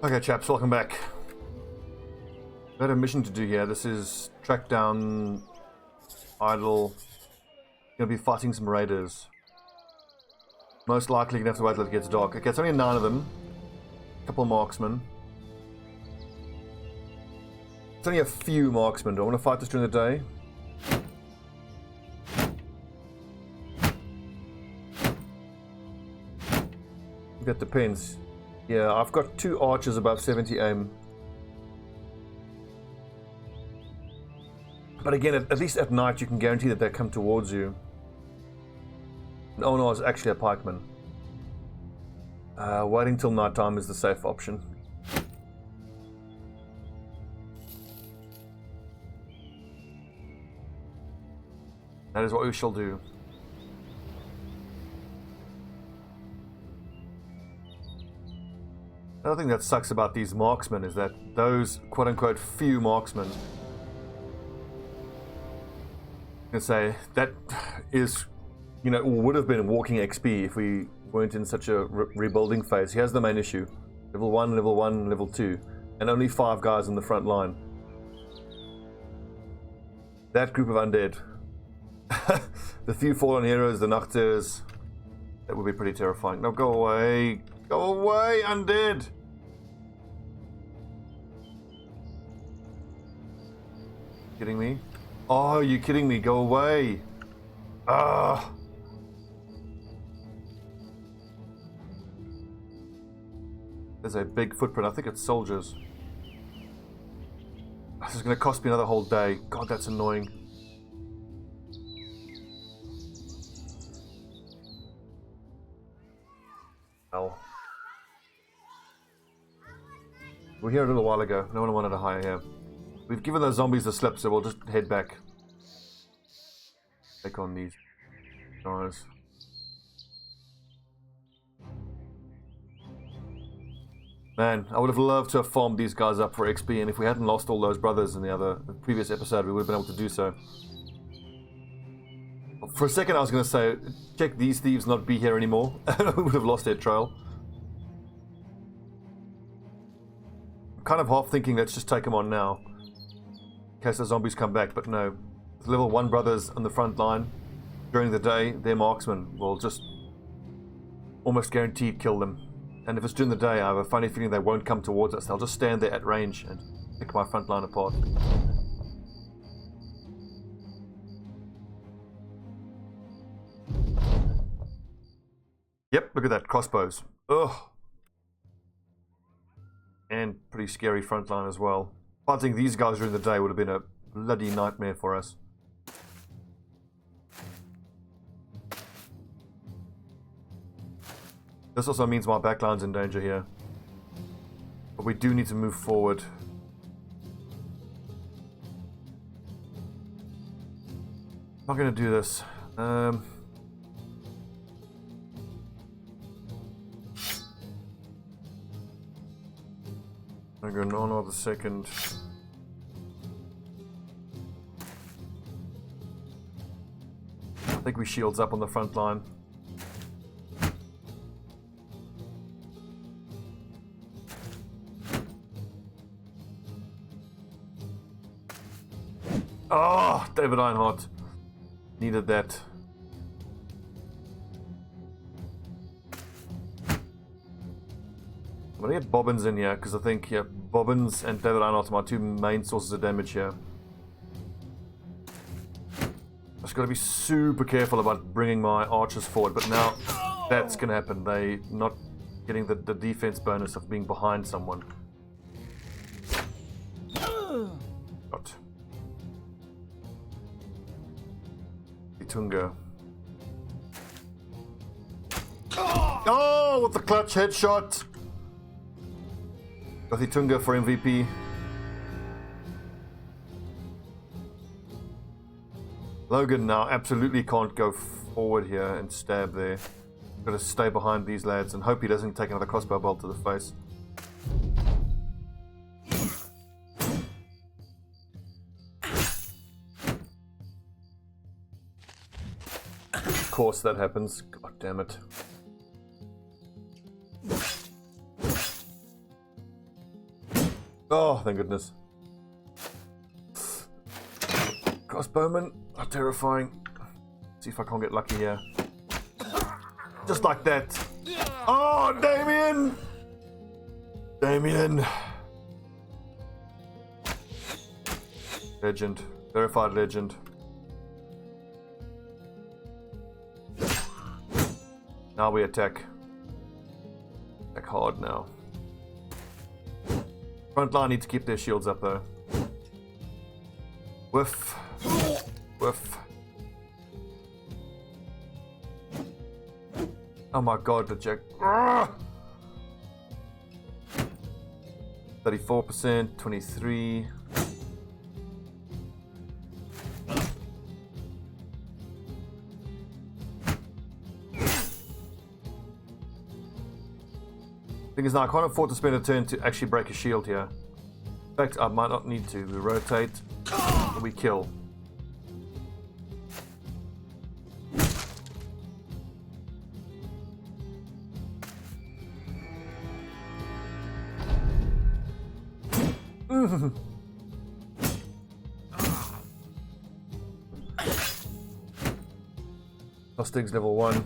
Okay, chaps, welcome back. We had a mission to do here. This is track down idle. Gonna be fighting some raiders. Most likely gonna have to wait till it gets dark. Okay, it's only 9 of them. A couple of marksmen. It's only a few marksmen. Do I want to fight this during the day? That depends. Yeah, I've got 2 archers above 70 aim. But again, at least at night you can guarantee that they come towards you. Oh no, it's actually a pikeman. Waiting till night time is the safe option. That is what we shall do. Another thing that sucks about these marksmen is that those quote-unquote few marksmen, I'm gonna say, that is, you know, would have been walking XP if we weren't in such a rebuilding phase. Here's the main issue. Level 1, level 2, and only 5 guys in the front line. That group of undead. The few fallen heroes, the Nachters, that would be pretty terrifying. No, go away. Go away, undead! Kidding me? Oh, you kidding me? Go away! Ah! There's a big footprint. I think it's soldiers. This is going to cost me another whole day. God, that's annoying. Hell. We were here a little while ago. No one wanted to hire here. We've given those zombies the slip, so we'll just head back. Take on these guys. Man, I would have loved to have farmed these guys up for XP, and if we hadn't lost all those brothers in the previous episode, we would have been able to do so. For a second I was going to say, check these thieves not be here anymore, and we would have lost their trail. I'm kind of half thinking let's just take them on now, in case the zombies come back, but no. With level 1 brothers on the front line, during the day, their marksmen will just almost guaranteed kill them. And if it's during the day, I have a funny feeling they won't come towards us. They'll just stand there at range and pick my front line apart. Yep, look at that, crossbows. Ugh. And pretty scary front line as well. Fighting these guys during the day would have been a bloody nightmare for us. This also means my backline's in danger here. But we do need to move forward. I'm not going to do this. I'm going to go on the second. I think we shields up on the front line. Oh, David Einhardt. Needed that. I'm going to get Bobbins in here, because I think Bobbins and David Einhardt are my 2 main sources of damage here. I've just got to be super careful about bringing my archers forward, but now that's going to happen. They not getting the defense bonus of being behind someone. Got. Tunga. Oh, with the clutch headshot! Tunga for MVP. Logan now absolutely can't go forward here and stab there. Gotta stay behind these lads and hope he doesn't take another crossbow bolt to the face. Of course that happens. God damn it. Oh, thank goodness. Crossbowmen are terrifying. See if I can't get lucky here. Just like that. Oh, Damien! Damien! Legend. Verified legend. Now we attack. Attack hard now. Front line need to keep their shields up though. Whiff. Whiff. Oh my god, the jack. 34%, 23. Thing is now I can't afford to spend a turn to actually break a shield here. In fact, I might not need to. We rotate, and we kill. Hostig's level 1.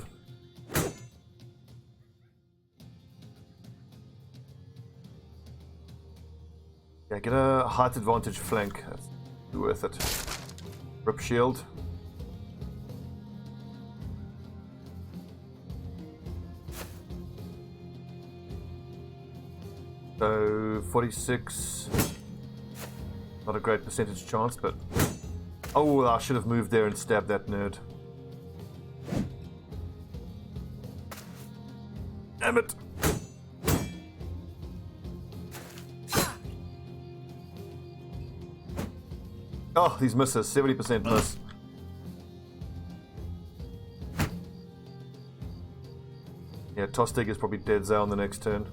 Yeah, get a height advantage flank. That's worth it. Rip shield. So 46. Not a great percentage chance, but oh, I should have moved there and stabbed that nerd. Damn it! Oh, these misses. 70% miss. Yeah, Tostig is probably dead Zao on the next turn.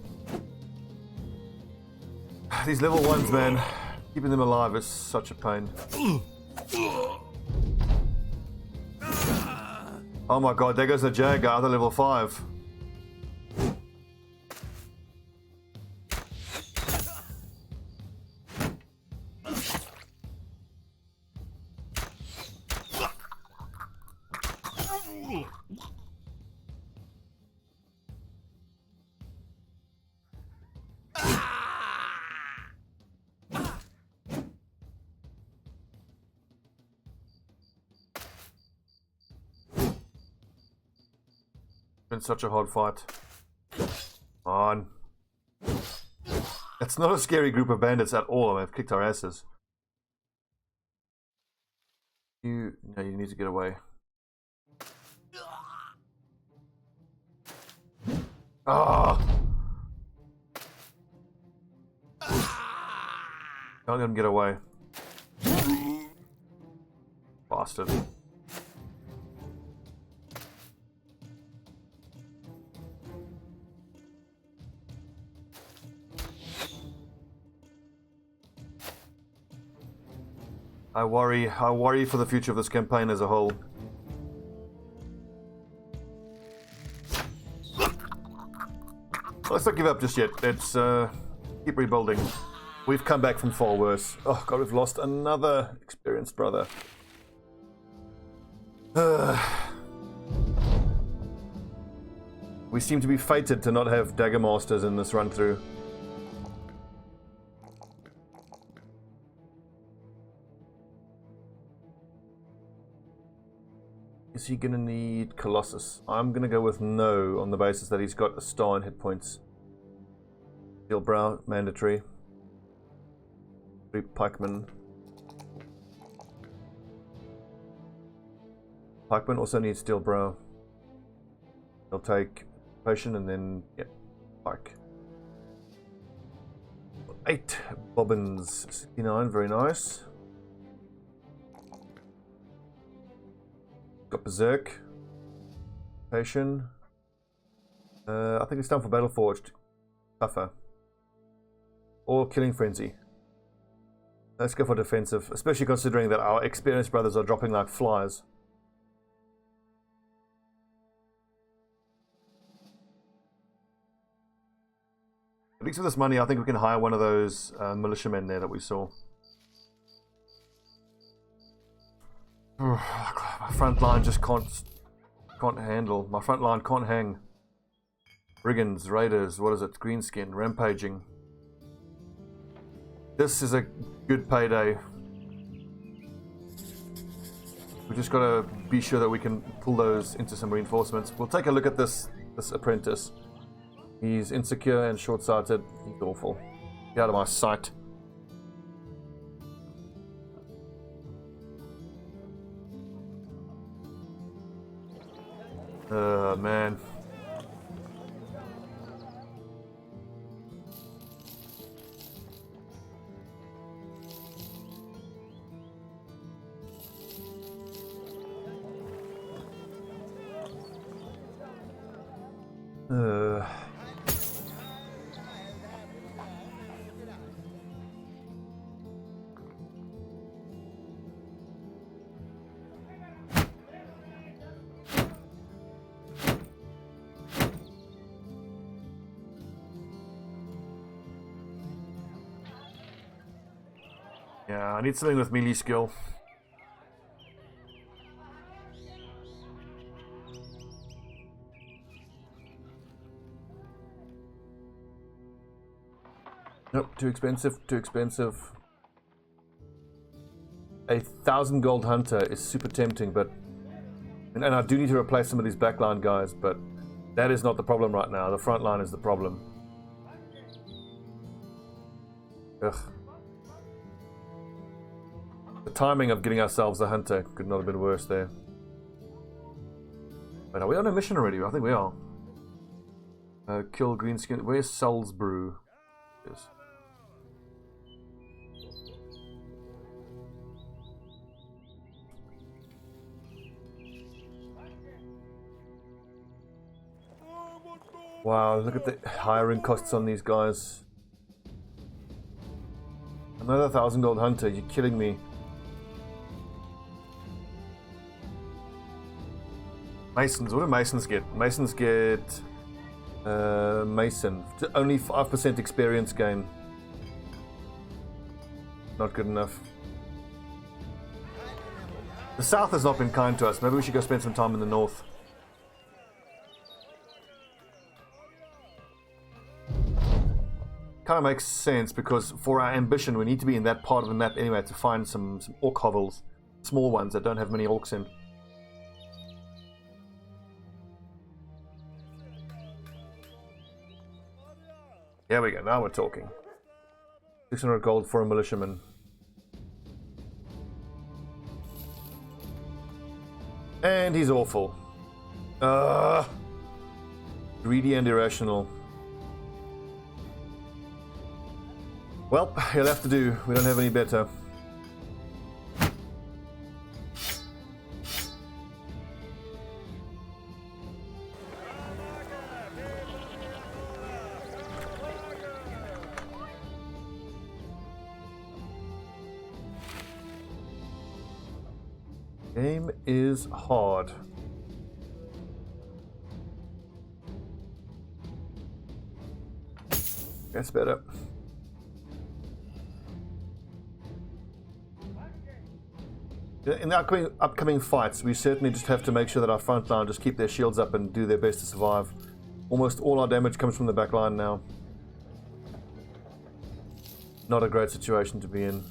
These level 1s, man. Keeping them alive is such a pain. Oh my god, there goes the Jagger, other level 5. Been such a hard fight. Come on. It's not a scary group of bandits at all. They've kicked our asses. No, you need to get away. Ah! Can't let him get away. Bastard. I worry for the future of this campaign as a whole. Let's not give up just yet. Let's keep rebuilding. We've come back from far worse. Oh god, we've lost another experienced brother. We seem to be fated to not have dagger masters in this run through. Is he gonna need Colossus? I'm gonna go with no on the basis that he's got a star in hit points. Steel Brow, mandatory. 3 Pikemen. Pikemen also need Steel Brow. He'll take potion and then, yeah, Pike. 8 Bobbins, 69, very nice. Got Berserk. Potion. I think it's time for Battle Forged. Tougher. Or Killing Frenzy. Let's go for defensive, especially considering that our experienced brothers are dropping like flies. At least with this money, I think we can hire one of those militiamen there that we saw. My front line just can't handle. My front line can't hang. Brigands, raiders, what is it? Greenskin, rampaging. This is a good payday. We just got to be sure that we can pull those into some reinforcements. We'll take a look at this apprentice. He's insecure and short-sighted. He's awful. Get out of my sight. Man. Yeah, I need something with melee skill. Nope, too expensive, too expensive. 1,000 gold hunter is super tempting, but... And I do need to replace some of these backline guys, but that is not the problem right now. The front line is the problem. Ugh. The timing of getting ourselves a hunter could not have been worse there. But are we on a mission already? I think we are. Kill Greenskin. Where's Salisbury? Yes. Wow, look at the hiring costs on these guys. Another 1,000 gold hunter, you're killing me. Masons, what do Masons get? Masons get... Mason. Only 5% experience gain. Not good enough. The south has not been kind to us. Maybe we should go spend some time in the north. Kind of makes sense because for our ambition we need to be in that part of the map anyway to find some orc hovels. Small ones that don't have many orcs in. There we go, now we're talking. 600 gold for a militiaman. And he's awful. Greedy and irrational. Well, he'll have to do. We don't have any better. Game is hard. That's better. In the upcoming fights, we certainly just have to make sure that our front line just keep their shields up and do their best to survive. Almost all our damage comes from the back line now. Not a great situation to be in.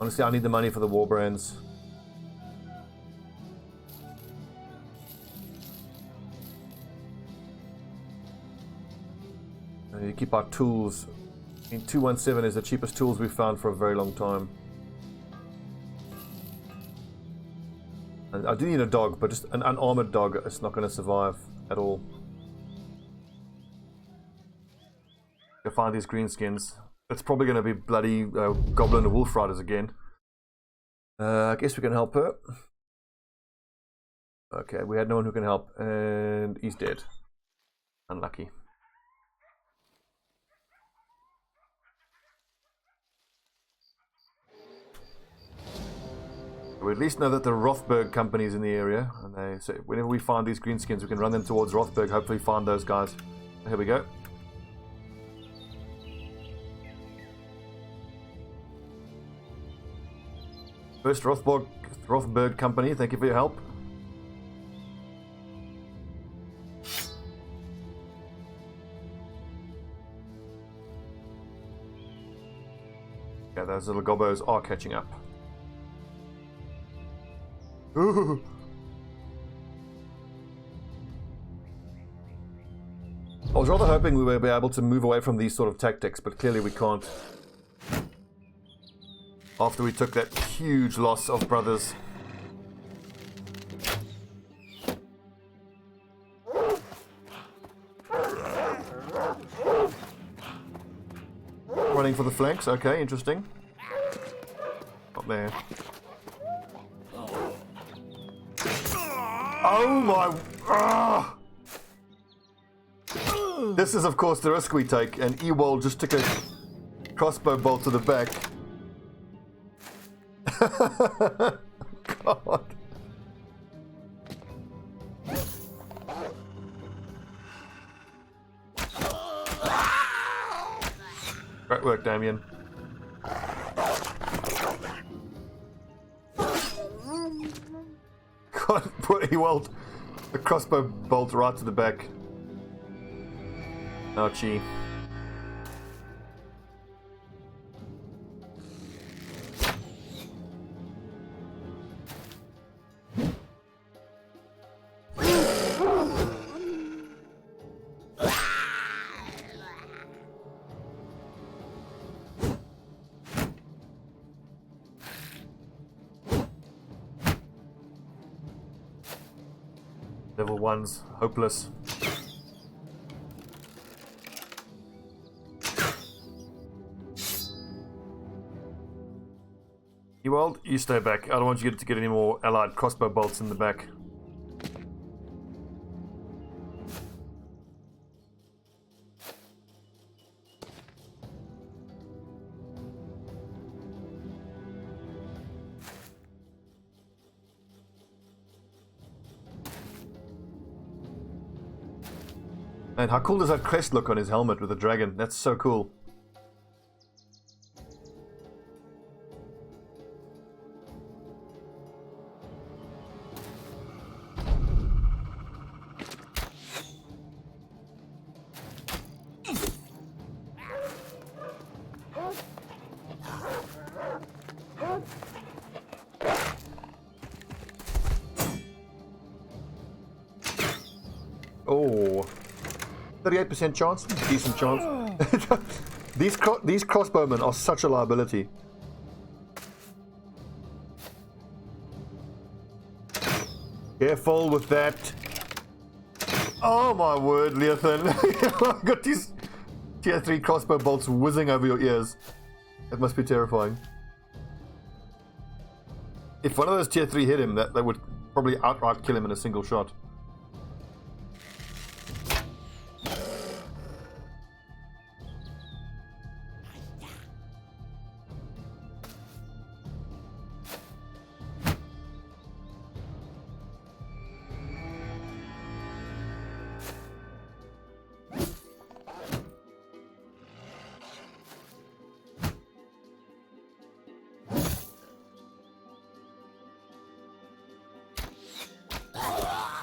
Honestly, I need the money for the war brands. You keep our tools. I mean, 217 is the cheapest tools we've found for a very long time. I do need a dog, but just an unarmored dog is not going to survive at all. Go find these greenskins. It's probably going to be bloody goblin and wolf riders again. I guess we can help her. Okay, we had no one who can help, and he's dead. Unlucky. We at least know that the Rothberg company is in the area, and they say whenever we find these greenskins, we can run them towards Rothberg. Hopefully, find those guys. Here we go. First Rothberg Company, thank you for your help. Yeah, those little gobbos are catching up. Ooh. I was rather hoping we would be able to move away from these sort of tactics, but clearly we can't. After we took that huge loss of brothers. Running for the flanks, okay, interesting. Not there. Oh my... Ah! This is of course the risk we take, and Ewald just took a crossbow bolt to the back. God. Great work, Damien. God, poor Ewald. The crossbow bolt right to the back. Ouchie. Level 1's hopeless. Ewald, you stay back. I don't want you to get any more allied crossbow bolts in the back. And how cool does that crest look on his helmet with the dragon? That's so cool. Oh, 38% chance, decent chance. These crossbowmen are such a liability. Careful with that. Oh my word, Leothan. I've got these tier 3 crossbow bolts whizzing over your ears. That must be terrifying. If one of those tier 3 hit him, that would probably outright kill him in a single shot.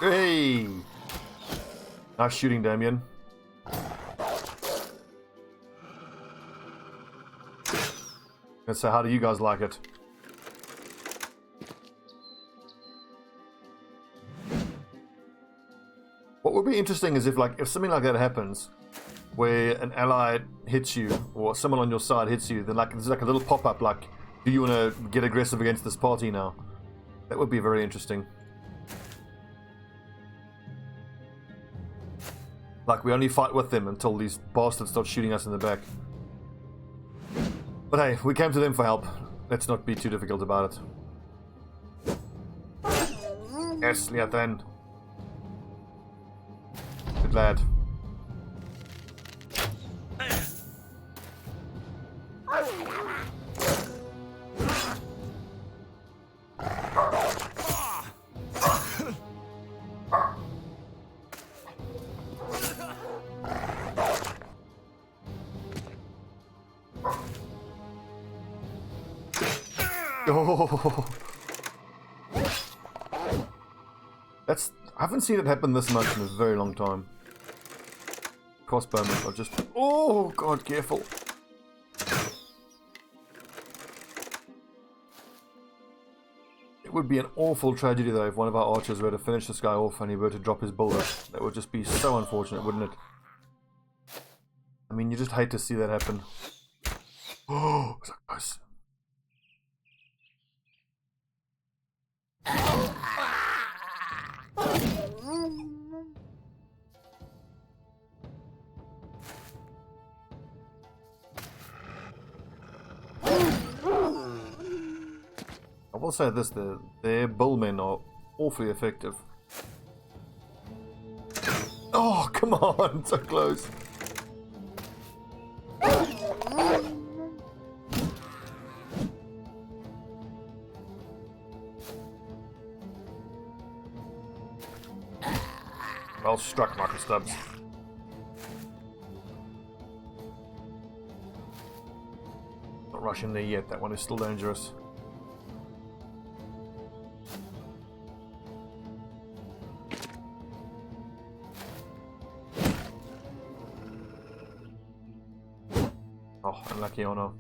Hey! Nice shooting, Damien. And so how do you guys like it? What would be interesting is if something like that happens, where an ally hits you, or someone on your side hits you, then there's like a little pop-up like, do you want to get aggressive against this party now? That would be very interesting. Like, we only fight with them until these bastards start shooting us in the back. But hey, we came to them for help. Let's not be too difficult about it. Yes, Leothan. Good lad. Oh. That's... I haven't seen it happen this much in a very long time. Crossbowmen are just... Oh, God, careful. It would be an awful tragedy, though, if one of our archers were to finish this guy off and he were to drop his bullet. That would just be so unfortunate, wouldn't it? I mean, you just hate to see that happen. Oh, so close. I will say this, their bullmen are awfully effective. Oh, come on, so close. Well struck, Michael Stubbs. Not rushing there yet, that one is still dangerous. Oh, unlucky honor.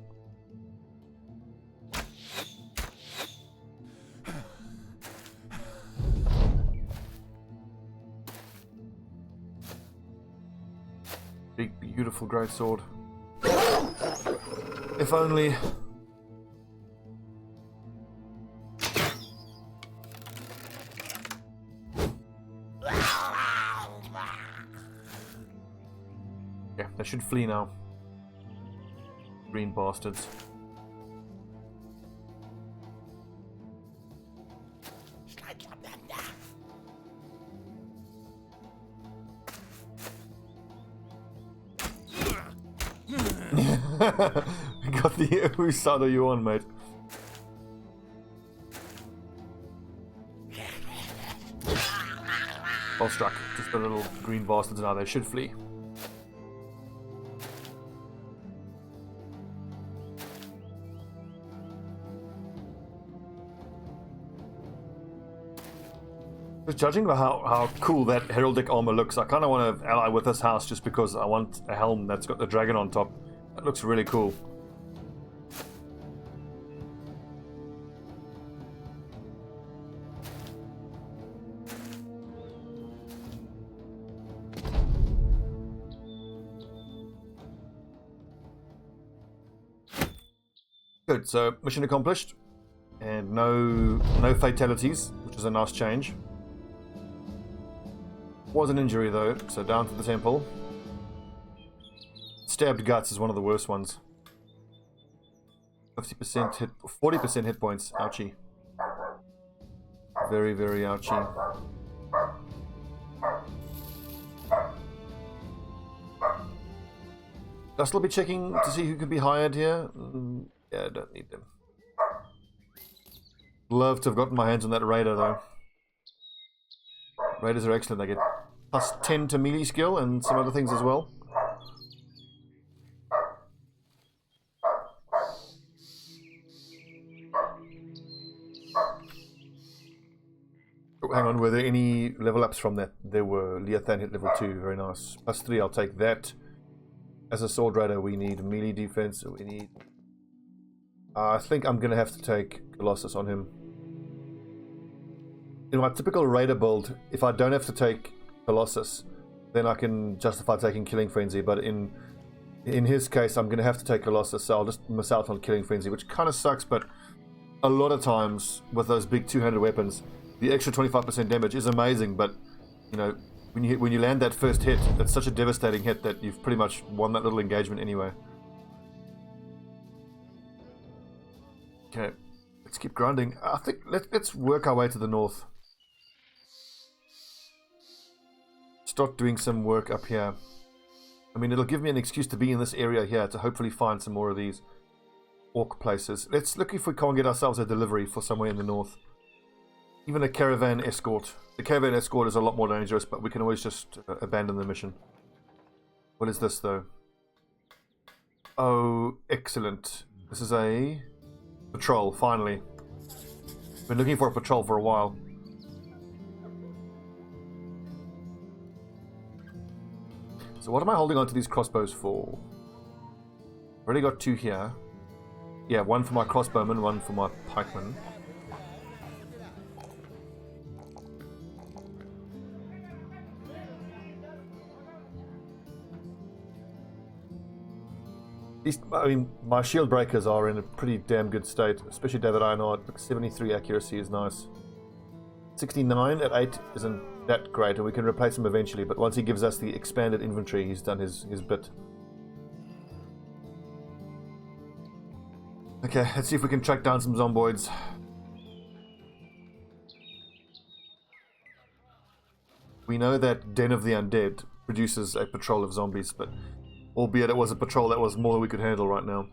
Big, beautiful great sword. If only. Yeah, they should flee now. Green bastards. Got the whose side are you on, mate? Well struck. Just the little green bastards now, they should flee. Just judging by how cool that heraldic armor looks, I kind of want to ally with this house just because I want a helm that's got the dragon on top. That looks really cool. Good, so mission accomplished. And no fatalities, which is a nice change. Was an injury though, so down to the temple. Stabbed guts is one of the worst ones. 50% hit, 40% hit points. Ouchie. Very, very ouchie. I'll still be checking to see who could be hired here. Yeah, I don't need them. Love to have gotten my hands on that raider though. Raiders are excellent. They get plus 10 to melee skill and some other things as well. Oh, hang on, were there any level ups from that? There were. Leothan hit level 2, very nice. Plus 3, I'll take that. As a sword raider, we need melee defense, so we need... I think I'm going to have to take Colossus on him. In my typical raider build, if I don't have to take Colossus, then I can justify taking Killing Frenzy, but in his case, I'm going to have to take Colossus, so I'll just miss out on Killing Frenzy, which kind of sucks, but a lot of times, with those big two-handed weapons, the extra 25% damage is amazing, but, you know, when you land that first hit, it's such a devastating hit that you've pretty much won that little engagement anyway. Okay, let's keep grinding. I think let's work our way to the north. Start doing some work up here. I mean, it'll give me an excuse to be in this area here to hopefully find some more of these orc places. Let's look if we can't get ourselves a delivery for somewhere in the north. Even a caravan escort. The caravan escort is a lot more dangerous, but we can always just abandon the mission. What is this, though? Oh, excellent. This is a patrol, finally. Been looking for a patrol for a while. So what am I holding on to these crossbows for? Already got 2 here. Yeah, 1 for my crossbowman, 1 for my pikeman. I mean, my shield breakers are in a pretty damn good state, especially David Ironheart. 73 accuracy is nice. 69 at 8 isn't that great, and we can replace him eventually, but once he gives us the expanded inventory, he's done his bit. Okay, let's see if we can track down some zomboids. We know that Den of the Undead produces a patrol of zombies, but albeit it was a patrol that was more than we could handle right now.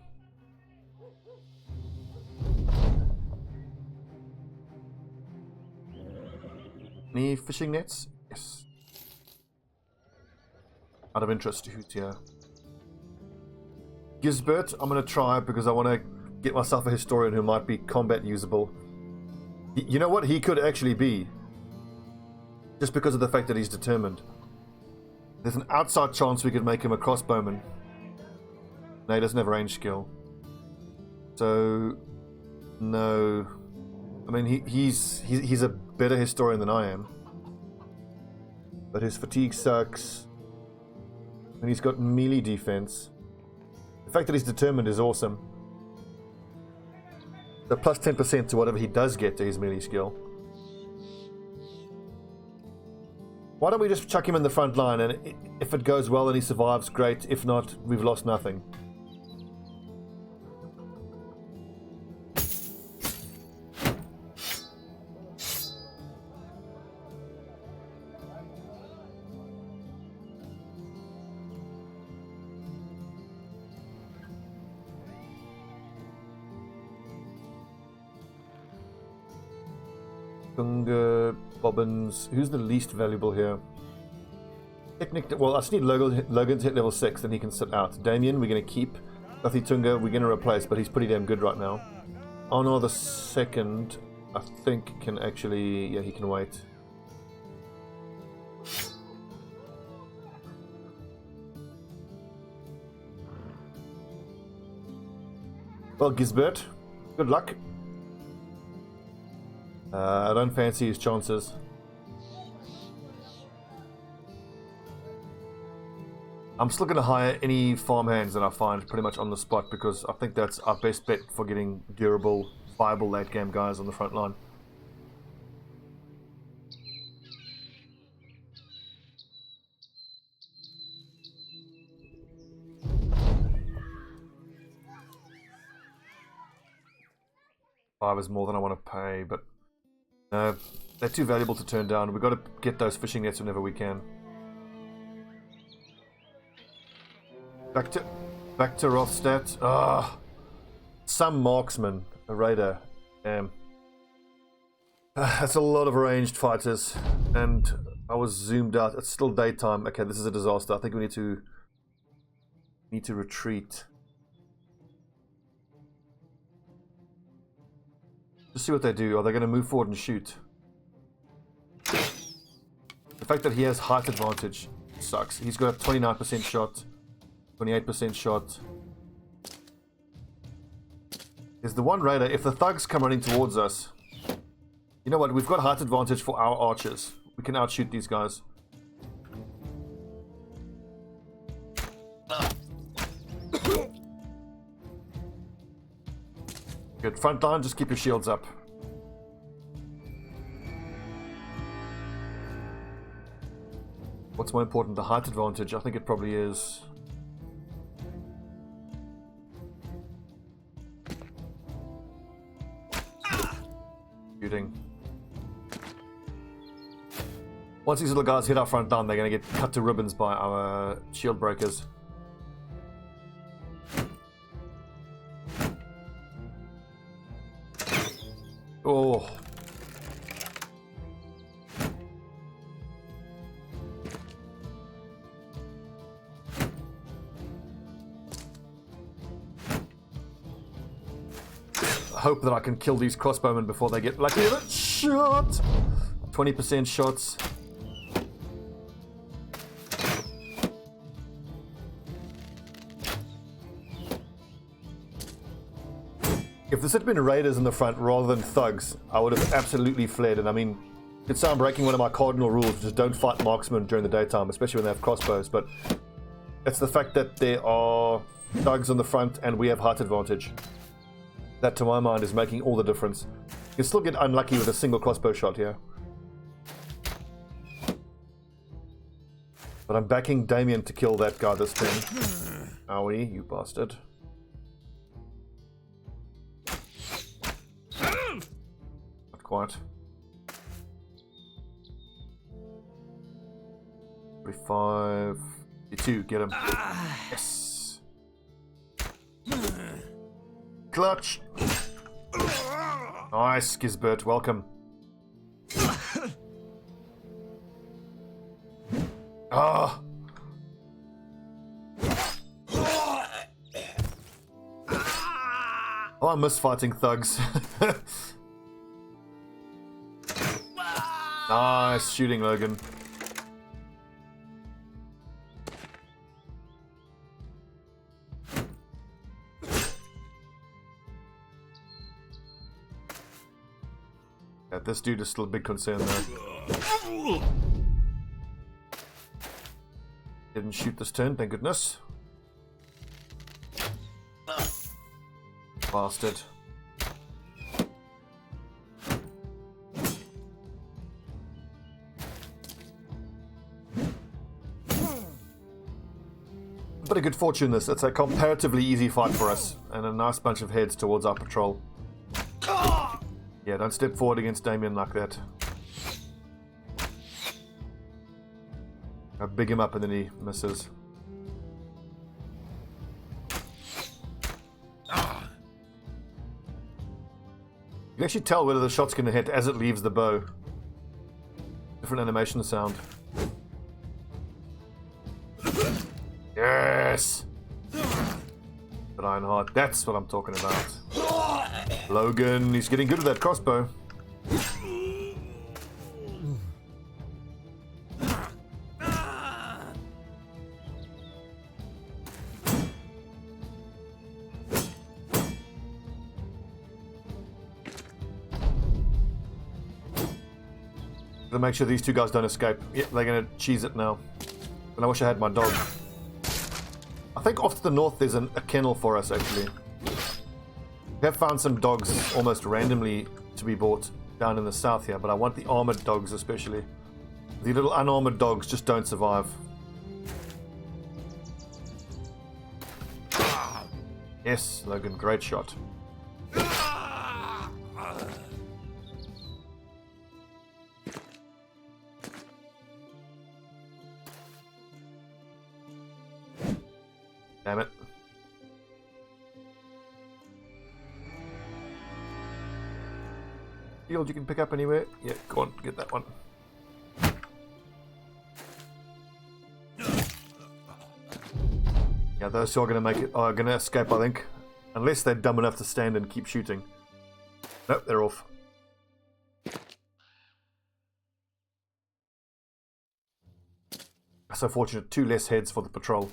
Any fishing nets? Yes. Out of interest, who's here? Gisbert, I'm going to try because I want to get myself a historian who might be combat usable. You know what he could actually be? Just because of the fact that he's determined. There's an outside chance we could make him a crossbowman. No, he doesn't have a range skill. So, no. I mean, he's a better historian than I am. But his fatigue sucks. And he's got melee defense. The fact that he's determined is awesome. The plus 10% to whatever he does get to his melee skill. Why don't we just chuck him in the front line, and if it goes well and he survives, great. If not, we've lost nothing. Gunga, Bobbins. Who's the least valuable here? Technically, well, I just need Logan to hit level 6, then he can sit out. Damien, we're going to keep. Luthi Tunga, we're going to replace, but he's pretty damn good right now. Honor the second, I think, can actually... Yeah, he can wait. Well, Gisbert, good luck. I don't fancy his chances. I'm still going to hire any farmhands that I find pretty much on the spot, because I think that's our best bet for getting durable, viable late game guys on the front line. $5 is more than I want to pay, but they're too valuable to turn down. We've got to get those fishing nets whenever we can. Back to Rothstadt. Some marksman, a raider. Damn. That's a lot of ranged fighters, and I was zoomed out. It's still daytime. Okay, this is a disaster. I think we need to retreat. Just see what they do. Are they going to move forward and shoot? The fact that he has height advantage sucks. He's got a 29% shot, 28% shot. There's the one raider. If the thugs come running towards us, you know what? We've got height advantage for our archers. We can outshoot these guys. Good. Front line, just keep your shields up. What's more important, the height advantage? I think it probably is. Shooting. Once these little guys hit our front line, they're going to get cut to ribbons by our shield breakers. Oh. hope that I can kill these crossbowmen before they get lucky with a shot. 20% shots. If this had been raiders in the front rather than thugs, I would have absolutely fled. And I mean, it's I'm breaking one of my cardinal rules, which is don't fight marksmen during the daytime, especially when they have crossbows. But it's the fact that there are thugs on the front and we have height advantage. That, to my mind, is making all the difference. You can still get unlucky with a single crossbow shot here. But I'm backing Damien to kill that guy this turn. Owie, you bastard. Not quite. 45, 52, get him. Yes. Clutch. Nice, Gisbert, welcome. Ah. Oh, I miss fighting thugs. Nice shooting, Logan. Yeah, this dude is still a big concern though. Didn't shoot this turn, thank goodness. Bastard. Bit of good fortune this. It's a comparatively easy fight for us. And a nice bunch of heads towards our patrol. Yeah, don't step forward against Damien like that. I big him up and then he misses. You can actually tell whether the shot's going to hit as it leaves the bow. Different animation sound. Yes! But Ironheart, that's what I'm talking about. Logan, he's getting good at that crossbow. To make sure these two guys don't escape. Yep, they're going to cheese it now. And I wish I had my dog. I think off to the north there's a kennel for us actually. We have found some dogs almost randomly to be bought down in the south here, but I want the armored dogs especially. The little unarmored dogs just don't survive. Yes, Logan, great shot. Damn it. Shield you can pick up anywhere? Yeah, go on, get that one. Yeah, those two are going to make it, are going to escape, I think. Unless they're dumb enough to stand and keep shooting. Nope, they're off. So fortunate, 2 less heads for the patrol.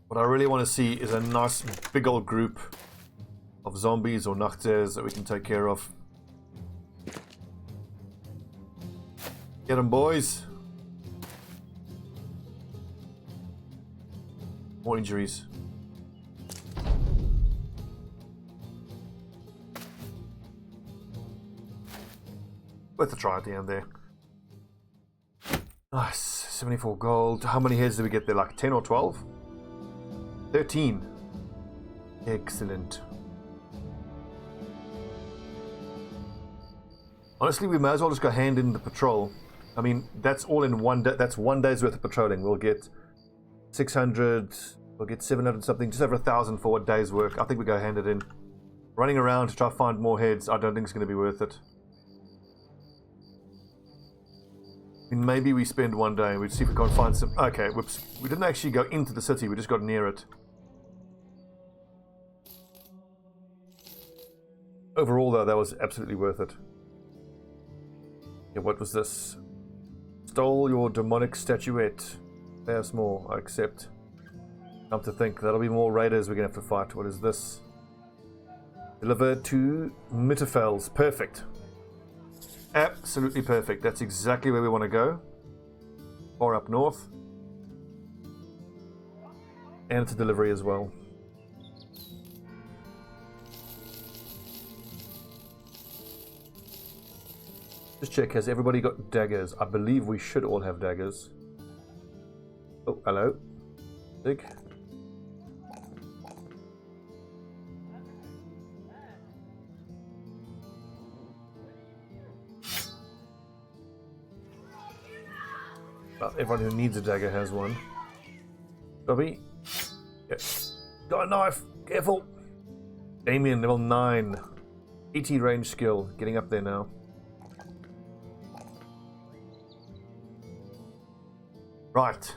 What I really want to see is a nice big old group of zombies or nachters that we can take care of. Get them, boys. More injuries. Worth a try at the end there. Nice. 74 gold. How many heads did we get there? Like 10 or 12? 13. Excellent. Honestly, we may as well just go hand in the patrol. I mean, that's all in one day. That's 1 day's worth of patrolling. We'll get 600, we'll get 700 something, just over 1,000 for a day's work. I think we go hand it in. Running around to try to find more heads, I don't think it's going to be worth it. mean, maybe we spend one day and we see if we can't find some... Okay, whoops. We didn't actually go into the city, we just got near it. Overall, though, that was absolutely worth it. Yeah, what was this? Stole your demonic statuette. There's more, I accept. Come to think, that'll be more raiders we're going to have to fight. What is this? Deliver to Mitterfels. Perfect. Absolutely perfect. That's exactly where we want to go. Far up north. And it's a delivery as well. Just check, has everybody got daggers? I believe we should all have daggers. Oh, hello. Dig. Well, everyone who needs a dagger has one. Stobbie. Yes. Got a knife. Careful. Damien, level 9. 80 range skill. Getting up there now. Right.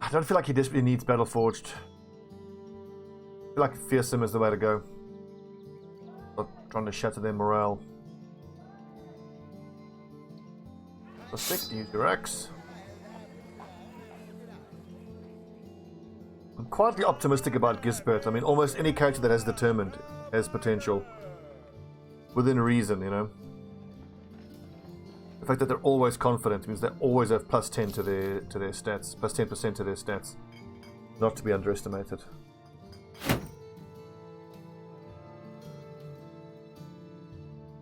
I don't feel like he desperately needs Battle Forged. I feel like Fearsome is the way to go. Not trying to shatter their morale. Use your axe. I'm quietly optimistic about Gisbert. I mean, almost any character that has determined has potential. Within reason, you know. The fact that they're always confident means they always have plus 10 to their stats. Plus 10% to their stats. Not to be underestimated.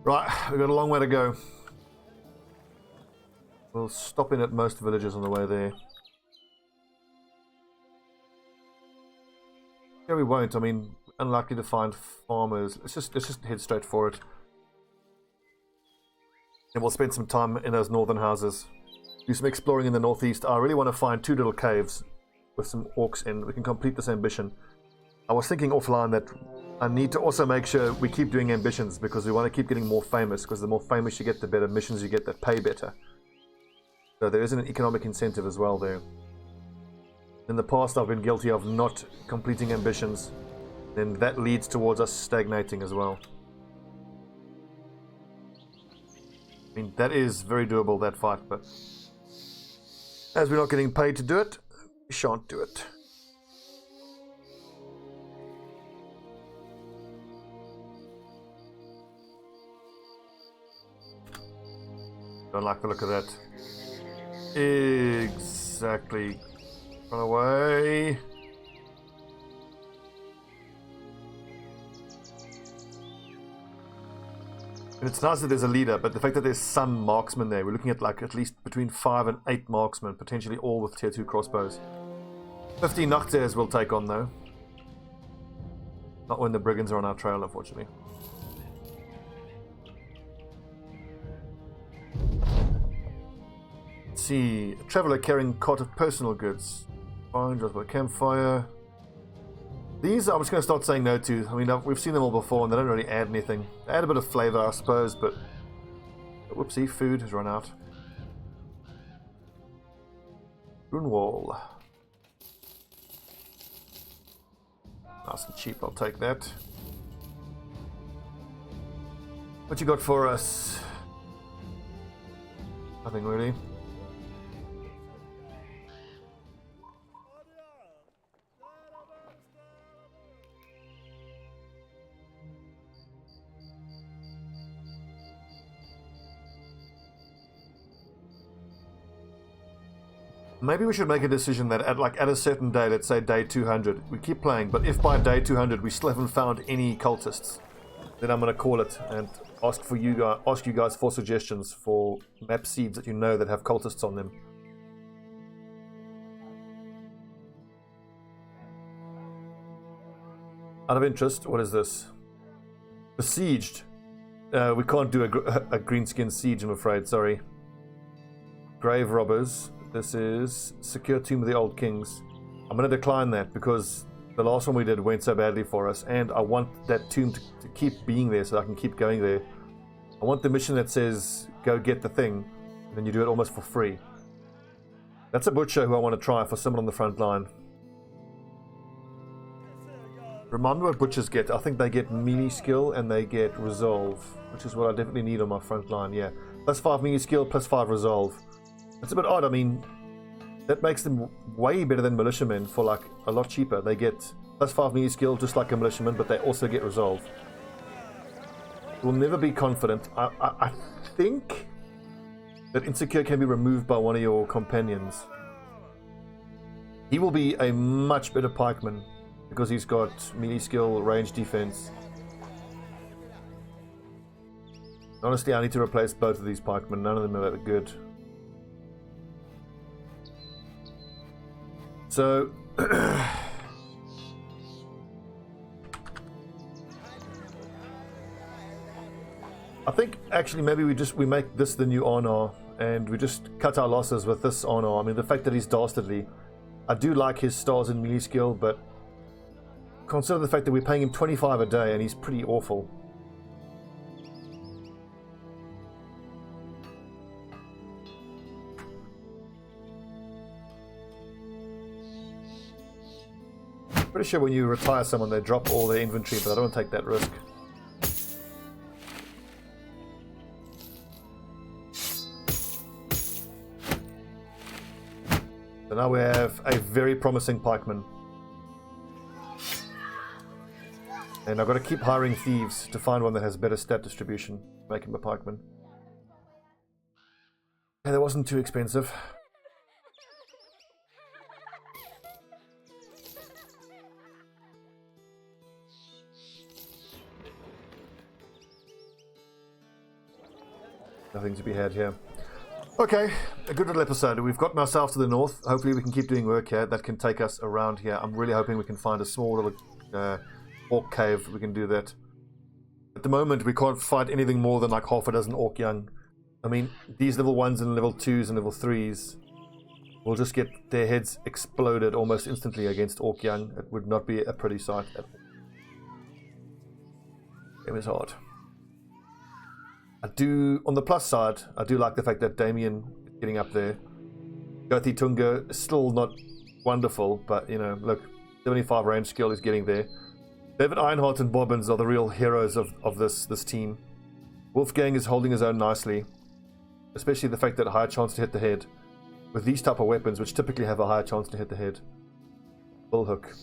Right, we've got a long way to go. We'll stop in at most villages on the way there. Yeah, we won't. I mean, unlikely to find farmers. Let's just head straight for it. And we'll spend some time in those northern houses. Do some exploring in the northeast. I really want to find 2 little caves with some orcs in. We can complete this ambition. I was thinking offline that I need to also make sure we keep doing ambitions because we want to keep getting more famous, because the more famous you get, the better missions you get that pay better. So there isn't an economic incentive as well there. In the past I've been guilty of not completing ambitions, and that leads towards us stagnating as well. I mean, that is very doable, that fight, but as we're not getting paid to do it, we shan't do it. Don't like the look of that. Exactly. Run away. And it's nice that there's a leader, but the fact that there's some marksmen there, we're looking at like at least between 5 and 8 marksmen, potentially all with tier 2 crossbows. 50 Nachtzers we'll take on though. Not when the brigands are on our trail, unfortunately. See, a traveler carrying cart of personal goods. Fine, just by a campfire. These I'm just going to start saying no to. I mean, we've seen them all before and they don't really add anything. They add a bit of flavor, I suppose, but whoopsie, food has run out. Runewall. Nice and cheap, I'll take that. What you got for us? Nothing really. Maybe we should make a decision that at a certain day, let's say day 200, we keep playing, but if by day 200 we still haven't found any cultists, then I'm going to call it and ask you guys for suggestions for map seeds that you know that have cultists on them. Out of interest, what is this? Besieged. We can't do a greenskin siege, I'm afraid, sorry. Grave robbers. This is Secure Tomb of the Old Kings. I'm going to decline that because the last one we did went so badly for us, and I want that tomb to keep being there so I can keep going there. I want the mission that says, go get the thing, and then you do it almost for free. That's a butcher who I want to try for someone on the front line. Remind me what butchers get. I think they get melee skill and they get resolve, which is what I definitely need on my front line, yeah. +5 melee skill, +5 resolve. It's a bit odd, I mean, that makes them way better than militiamen for like a lot cheaper. They get +5 melee skill just like a militiaman, but they also get resolve. We'll never be confident. I think that insecure can be removed by one of your companions. He will be a much better pikeman because he's got melee skill, range defense. Honestly, I need to replace both of these pikemen. None of them are that good. So I think actually maybe we make this the new honor and we just cut our losses with this honor. I mean, the fact that he's dastardly, I do like his stars in melee skill, but consider the fact that we're paying him 25 a day and he's pretty awful. Pretty sure when you retire someone they drop all their inventory, but I don't want to take that risk. So now we have a very promising pikeman. And I've got to keep hiring thieves to find one that has better stat distribution. Make him a pikeman. And that wasn't too expensive. Nothing to be had here. Okay, a good little episode. We've gotten ourselves to the north. Hopefully we can keep doing work here. That can take us around here. I'm really hoping we can find a small little orc cave. We can do that. At the moment, we can't fight anything more than like half a dozen orc young. I mean, these level 1s and level 2s and level 3s will just get their heads exploded almost instantly against orc young. It would not be a pretty sight at all. It was hard. On the plus side, I do like the fact that Damien is getting up there. Gothi Tunga is still not wonderful, but you know, look, 75 range skill is getting there. David Ironheart and Bobbins are the real heroes of this team. Wolfgang is holding his own nicely, especially the fact that higher chance to hit the head. With these type of weapons, which typically have a higher chance to hit the head. Bullhook.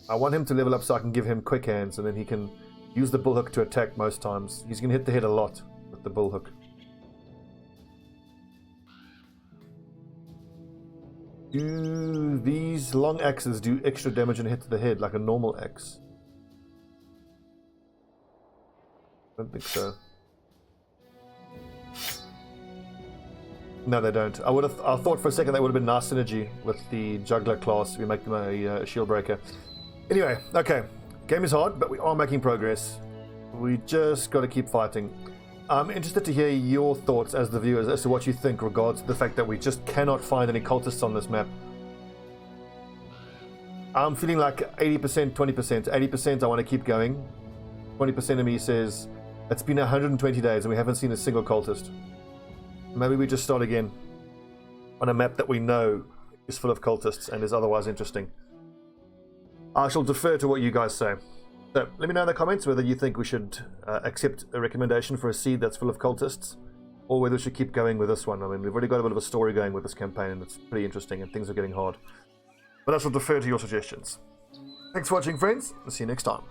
I want him to level up so I can give him quick hands, and then he can use the bullhook to attack most times. He's going to hit the head a lot with the bullhook. Do these long axes do extra damage and hit to the head like a normal axe? I don't think so. No, they don't. I thought for a second that would have been nice synergy with the juggler class. We make them a shield breaker. Anyway, okay. Game is hard, but we are making progress. We just got to keep fighting. I'm interested to hear your thoughts as the viewers as to what you think regards the fact that we just cannot find any cultists on this map. I'm feeling like 80%, 20%. 80% I want to keep going. 20% of me says it's been 120 days and we haven't seen a single cultist. Maybe we just start again on a map that we know is full of cultists and is otherwise interesting. I shall defer to what you guys say. So let me know in the comments whether you think we should accept a recommendation for a seed that's full of cultists, or whether we should keep going with this one. I mean, we've already got a bit of a story going with this campaign, and it's pretty interesting, and things are getting hard. But I shall defer to your suggestions. Thanks for watching, friends. I'll see you next time.